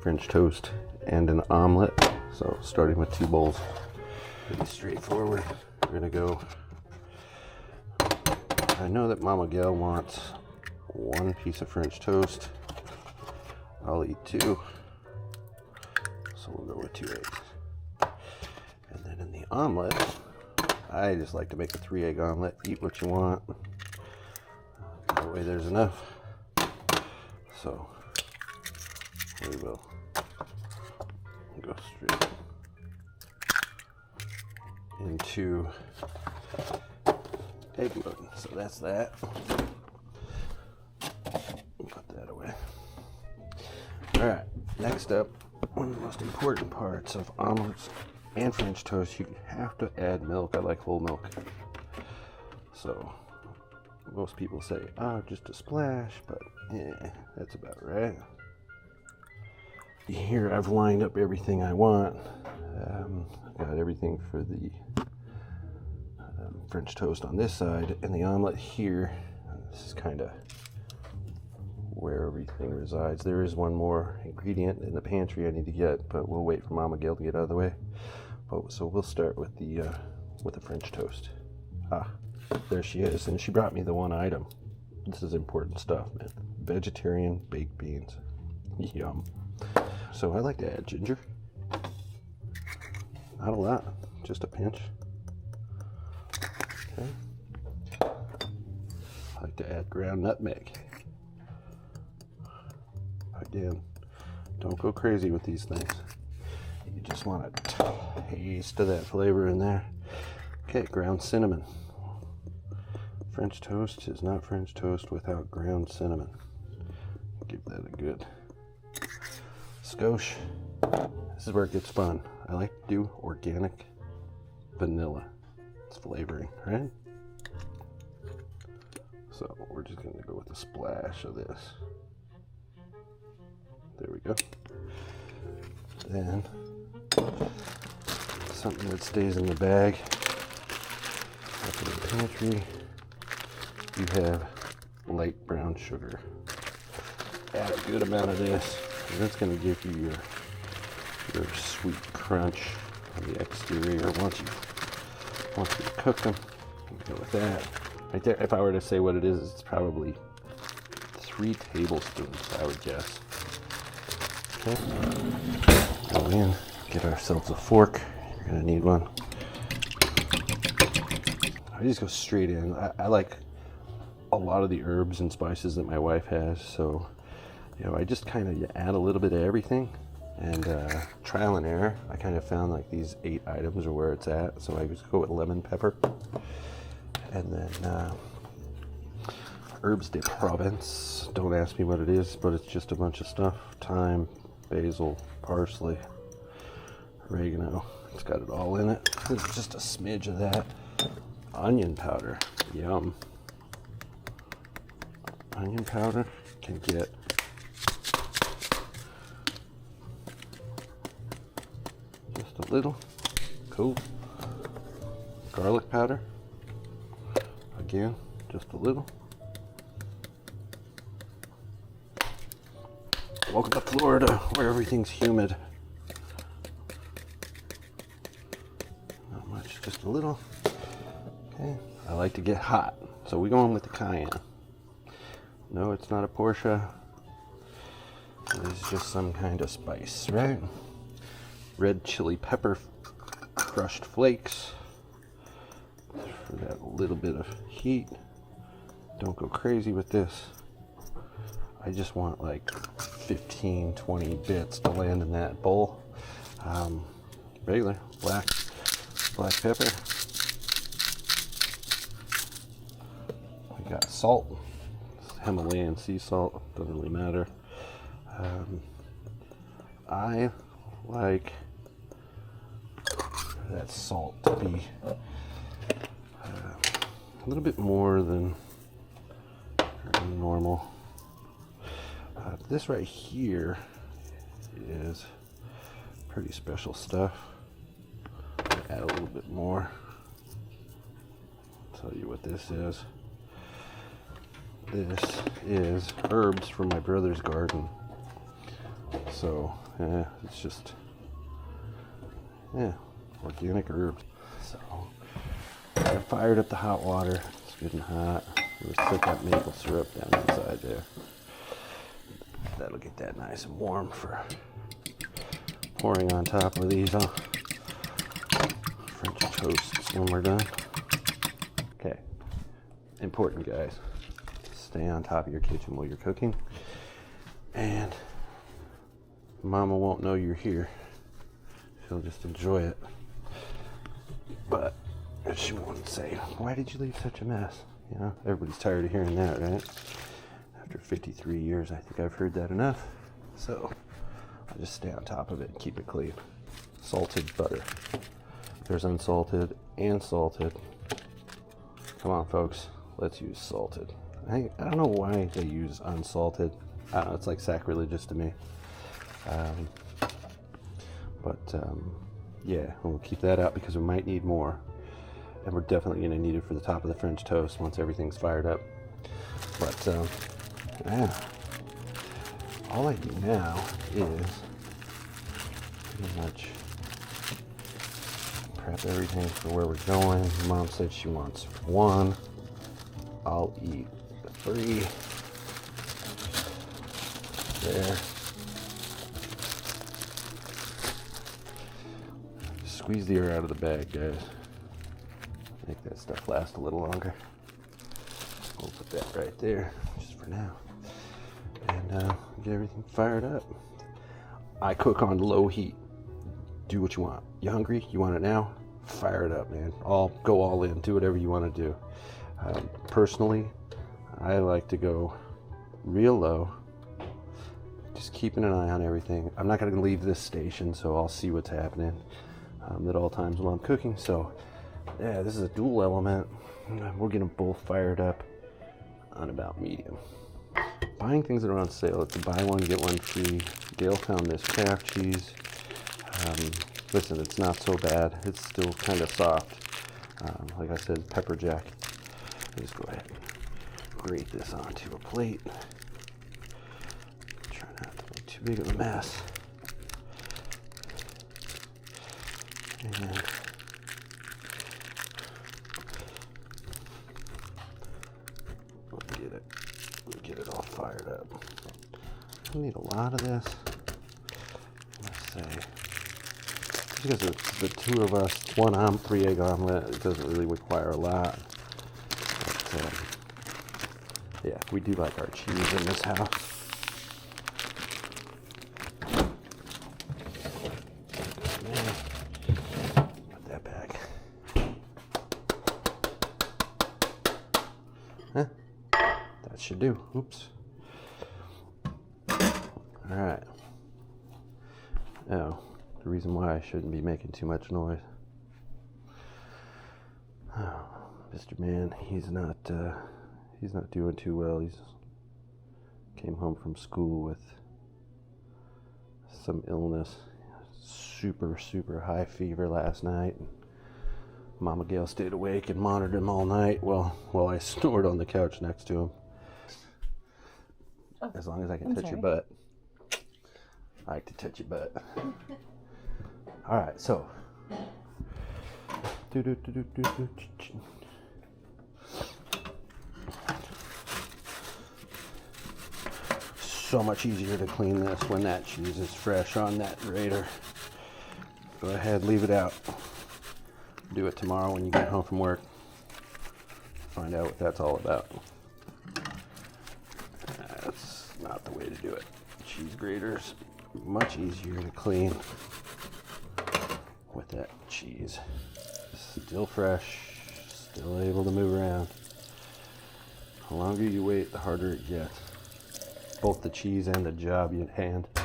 French toast and an omelet. So starting with 2 bowls, pretty straightforward. We're gonna go, I know that Mama Gail wants 1 piece of French toast. I'll eat 2, so we'll go with 2 eggs. And then in the omelet, I just like to make a 3-egg omelet. Eat what you want. That way there's enough. So we will go straight into egg mode. So that's that. Put that away. Alright, next up, one of the most important parts of omelets and French toast, you have to add milk. I like whole milk. So most people say, oh, just a splash, but yeah, that's about right. Here I've lined up everything I want. Got everything for the French toast on this side and the omelet here. This is kind of where everything resides. There is one more ingredient in the pantry I need to get, but we'll wait for Mama Gail to get out of the way. So we'll start with the French toast. There she is, and she brought me the one item. This is important stuff, man. Vegetarian baked beans. Yum. So I like to add ginger. Not a lot, just a pinch. Okay. I like to add ground nutmeg. Again, don't go crazy with these things. You just want a taste of that flavor in there. Okay, ground cinnamon. French toast is not French toast without ground cinnamon. Give that a good skosh. This is where it gets fun. I like to do organic vanilla. It's flavoring, right? So we're just going to go with a splash of this. There we go. Then something that stays in the bag. Up in the pantry, you have light brown sugar. Add a good amount of this, and that's going to give you your sweet crunch on the exterior once you cook them. Go with that. Right there, if I were to say what it is, it's probably 3 tablespoons, I would guess. Okay. Go in, get ourselves a fork. You're gonna need one. I just go straight in. I like a lot of the herbs and spices that my wife has, so I just kind of add a little bit of everything, and trial and error. I kind of found like these 8 items are where it's at, so I just go with lemon pepper, and then herbs de Provence. Don't ask me what it is, but it's just a bunch of stuff. Thyme, basil, parsley, oregano. It's got it all in it. There's just a smidge of that. Onion powder. Yum. Onion powder can get just a little. Cool. Garlic powder. Again, just a little. Welcome to Florida, where everything's humid. Not much, just a little. Okay, I like to get hot, so we're going with the cayenne. No, it's not a Porsche. It's just some kind of spice, right? Red chili pepper, crushed flakes for that little bit of heat. Don't go crazy with this. I just want like 15, 20 bits to land in that bowl. Regular black pepper. We got salt, Himalayan sea salt, doesn't really matter. I like that salt to be a little bit more than normal. This right here is pretty special stuff. Add a little bit more. I'll tell you what this is. This is herbs from my brother's garden. So It's just, yeah, organic herbs. So I fired up the hot water. It's good and hot. We'll put that maple syrup down inside there. That'll get that nice and warm for pouring on top of these French toasts when we're done. Okay, important guys, stay on top of your kitchen while you're cooking, and Mama won't know you're here. She'll just enjoy it, but she won't say, why did you leave such a mess? You know, everybody's tired of hearing that, right? After 53 years, I think I've heard that enough. So I'll just stay on top of it and keep it clean. Salted butter. There's unsalted and salted. Come on, folks, let's use salted. I don't know why they use unsalted. I don't know, it's like sacrilegious to me. Yeah, we'll keep that out because we might need more. And we're definitely going to need it for the top of the French toast once everything's fired up. But, yeah. All I do now is pretty much prep everything for where we're going. Mom said she wants 1. I'll eat 3. There. Squeeze the air out of the bag, guys. Make that stuff last a little longer. We'll put that right there, just for now. And get everything fired up. I cook on low heat. Do what you want. You hungry? You want it now? Fire it up, man. Go all in. Do whatever you want to do. Personally, I like to go real low. Just keeping an eye on everything. I'm not going to leave this station, so I'll see what's happening at all times while I'm cooking. So, yeah, this is a dual element. We're getting both fired up on about medium. Buying things that are on sale. It's a buy one, get one free. Gail found this craft cheese. Listen, it's not so bad. It's still kind of soft. Like I said, pepper jack. Just go ahead and grate this onto a plate. Try not to make too big of a mess. And we'll get it all fired up. We need a lot of this. Let's say, because it's the two of us, 1 3-egg omelet, it doesn't really require a lot. But, yeah, we do like our cheese in this house. Put that back. Huh? That should do. Oops. Alright. Now, the reason why I shouldn't be making too much noise. Oh, Mr. Man, he's not doing too well. He's came home from school with some illness. Super high fever last night. Mama Gail stayed awake and monitored him all night while I snored on the couch next to him. As long as I can touch your butt. I like to touch your butt. Alright, so. So much easier to clean this when that cheese is fresh on that grater. Go ahead, leave it out. Do it tomorrow when you get home from work. Find out what that's all about. That's not the way to do it. Cheese graters, much easier to clean with that cheese. Still fresh, still able to move around. The longer you wait, the harder it gets. Both the cheese and the job you hand. So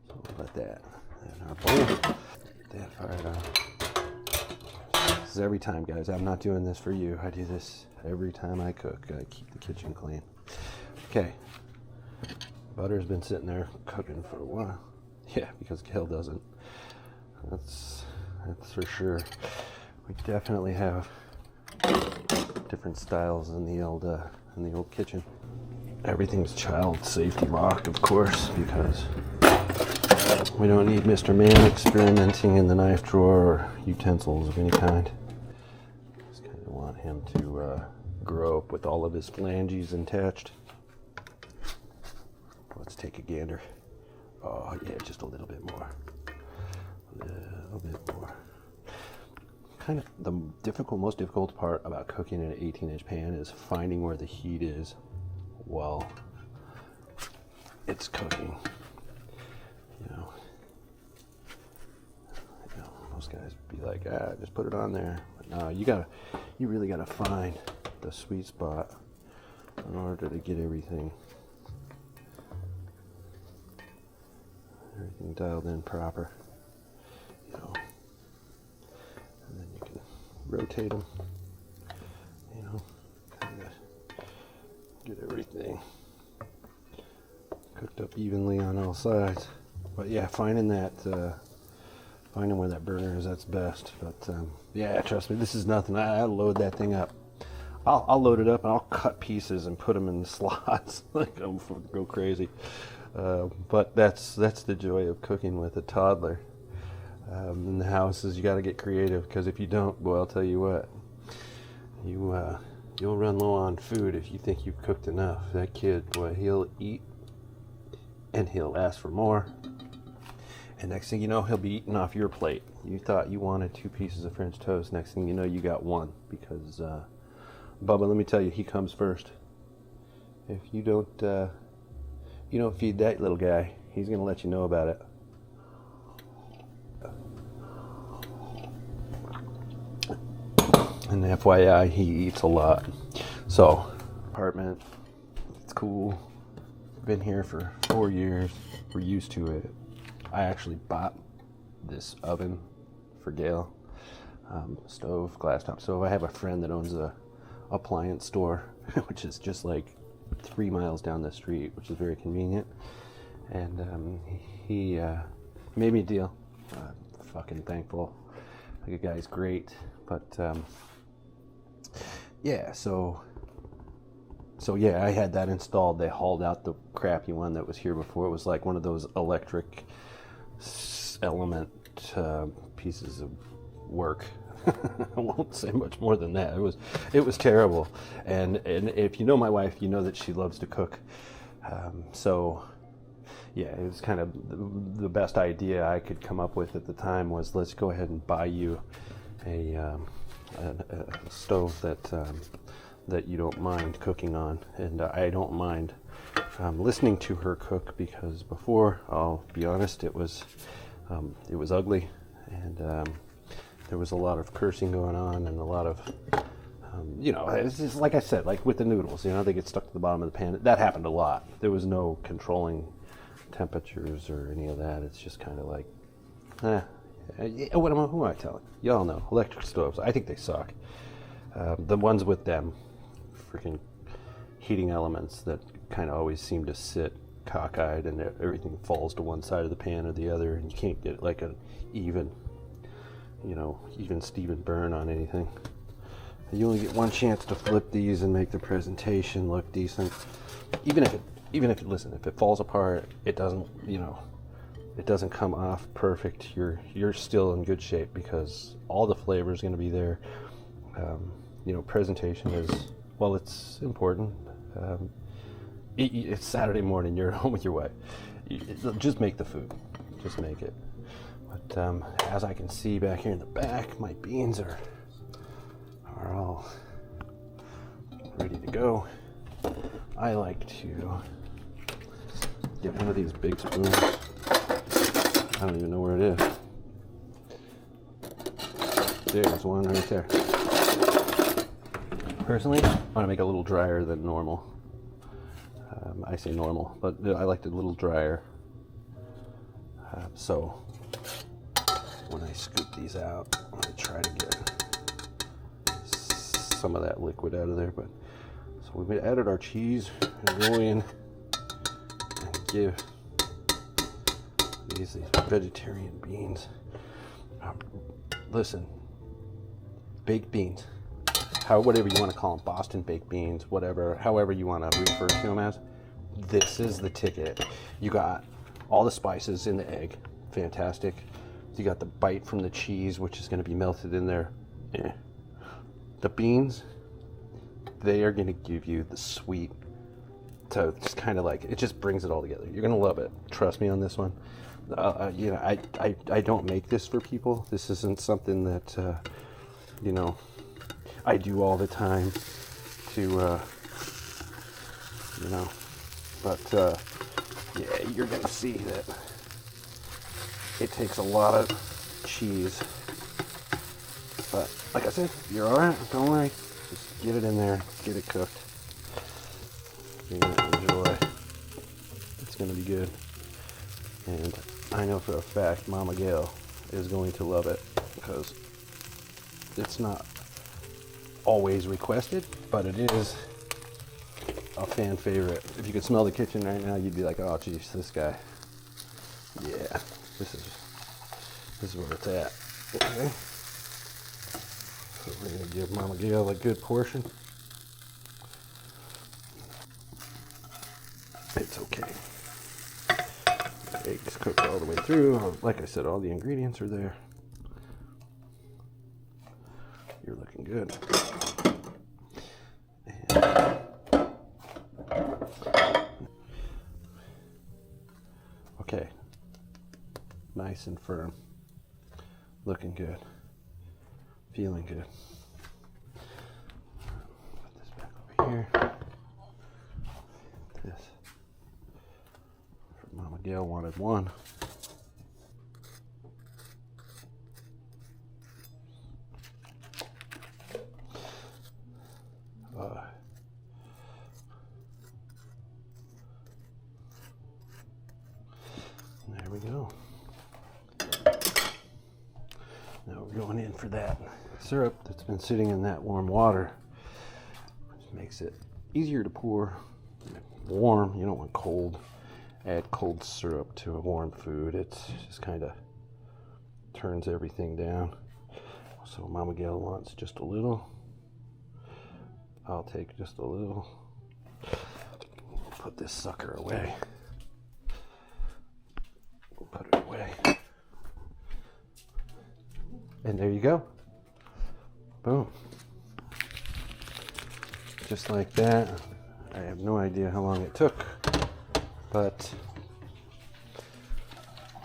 we'll let that in our bowl. Get that fired up. This is every time, guys. I'm not doing this for you. I do this every time I cook. I keep the kitchen clean. Okay. Butter's been sitting there cooking for a while. Yeah, because Gail doesn't. That's for sure. We definitely have different styles in the old kitchen. Everything's child safety locked, of course, because We don't need Mr. Man experimenting in the knife drawer or utensils of any kind. Just kind of want him to grow up with all of his phalanges attached. Let's take a gander. Oh yeah, just a little bit more. A little bit more. Kind of the most difficult part about cooking in an 18-inch pan is finding where the heat is while it's cooking. You know, most guys be like, just put it on there. But no, you really gotta find the sweet spot in order to get everything dialed in proper. You know, and then you can rotate them. You know, kind of get everything cooked up evenly on all sides. But yeah, finding where that burner is, that's best. But yeah, trust me, this is nothing. I load that thing up. I'll load it up and I'll cut pieces and put them in the slots. Like I'll go crazy. But that's the joy of cooking with a toddler. In the house is you got to get creative, because if you don't, boy, I'll tell you what, you'll run low on food if you think you've cooked enough. That kid, boy, he'll eat and he'll ask for more. And next thing you know, he'll be eating off your plate. You thought you wanted 2 pieces of French toast. Next thing you know, you got 1, because Bubba, let me tell you, he comes first. If you don't feed that little guy, he's going to let you know about it. And FYI, he eats a lot. So, apartment, it's cool. Been here for 4 years. We're used to it. I actually bought this oven for Gail. Stove, glass top stove. I have a friend that owns a appliance store, which is just like 3 miles down the street, which is very convenient. And he made me a deal. Fucking thankful. The guy's great. But yeah, so yeah, I had that installed. They hauled out the crappy one that was here before. It was like one of those electric element pieces of work. I won't say much more than that. It was terrible. And if you know my wife, you know that she loves to cook. So yeah, it was kind of the best idea I could come up with at the time was, let's go ahead and buy you a stove that you don't mind cooking on. And I don't mind listening to her cook, because before, I'll be honest, it was ugly, and there was a lot of cursing going on, and a lot of it's just like I said, like with the noodles, they get stuck to the bottom of the pan. That happened a lot. There was no controlling temperatures or any of that. It's just kind of like, who am I telling? Y'all know electric stoves. I think they suck. The ones with them freaking heating elements that kind of always seem to sit cockeyed, and everything falls to one side of the pan or the other, and you can't get like an even Steven burn on anything. You only get one chance to flip these and make the presentation look decent. Even if it falls apart, it doesn't come off perfect. You're still in good shape, because all the flavor is going to be there. Presentation is, well, it's important. It's Saturday morning. You're at home with your wife. Just make the food. Just make it. But as I can see back here in the back, my beans are all ready to go. I like to get one of these big spoons. I don't even know where it is. There's one right there. Personally, I want to make it a little drier than normal. I say normal, but I like it a little drier. So when I scoop these out, I'm going to try to get some of that liquid out of there. But so we've added our cheese, and go in and give these vegetarian beans. Listen, baked beans, whatever you want to call them, Boston baked beans, however you want to refer to them as. This is the ticket. You got all the spices in the egg, fantastic. You got the bite from the cheese, which is going to be melted in there. The beans, they are going to give you the sweet. So it's kind of like, it just brings it all together. You're going to love it. Trust me on this one. You know, I don't make this for people. This isn't something that, you know, I do all the time to, you know, but, yeah, you're going to see that it takes a lot of cheese. But like I said, you're all right. Don't worry. Just get it in there. Get it cooked. You're going to enjoy. It's going to be good. And I know for a fact Mama Gail is going to love it because it's not always requested, but it is a fan favorite. If you could smell the kitchen right now, you'd be like, oh geez, this guy. Yeah, this is where it's at. Okay. So we're going to give Mama Gail a good portion. It's okay. The eggs cooked all the way through. Like I said, all the ingredients are there. You're looking good. Okay. Nice and firm. Looking good. Feeling good. Put this back over here. This. Mama Gail wanted one. There we go. Now we're going in for that syrup that's been sitting in that warm water, which makes it easier to pour. Warm, you don't want cold. Add cold syrup to a warm food. It just kind of turns everything down. So Mama Gail wants just a little. I'll take just a little. Put this sucker away. Put it away. And there you go. Boom. Just like that. I have no idea how long it took, but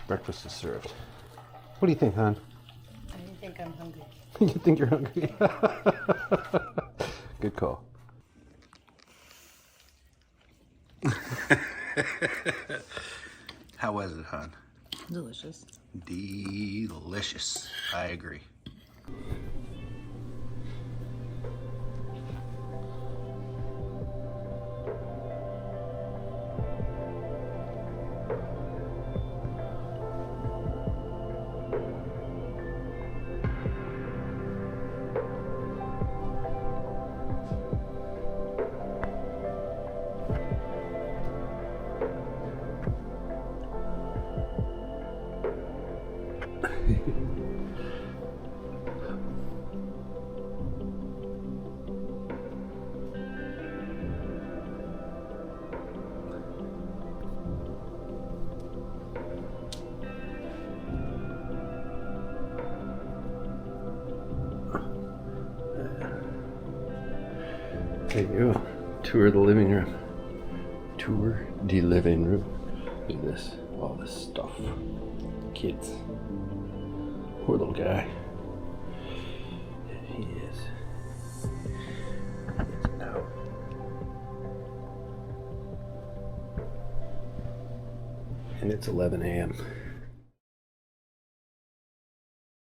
breakfast is served. What do you think, hon? I think I'm hungry. You think you're hungry? Good call. How was it, hon? Delicious. Delicious. I agree. There you go. Tour the living room. Tour the living room. Look at this. All this stuff. Kids. Poor little guy. He is. It's out. And it's 11 a.m.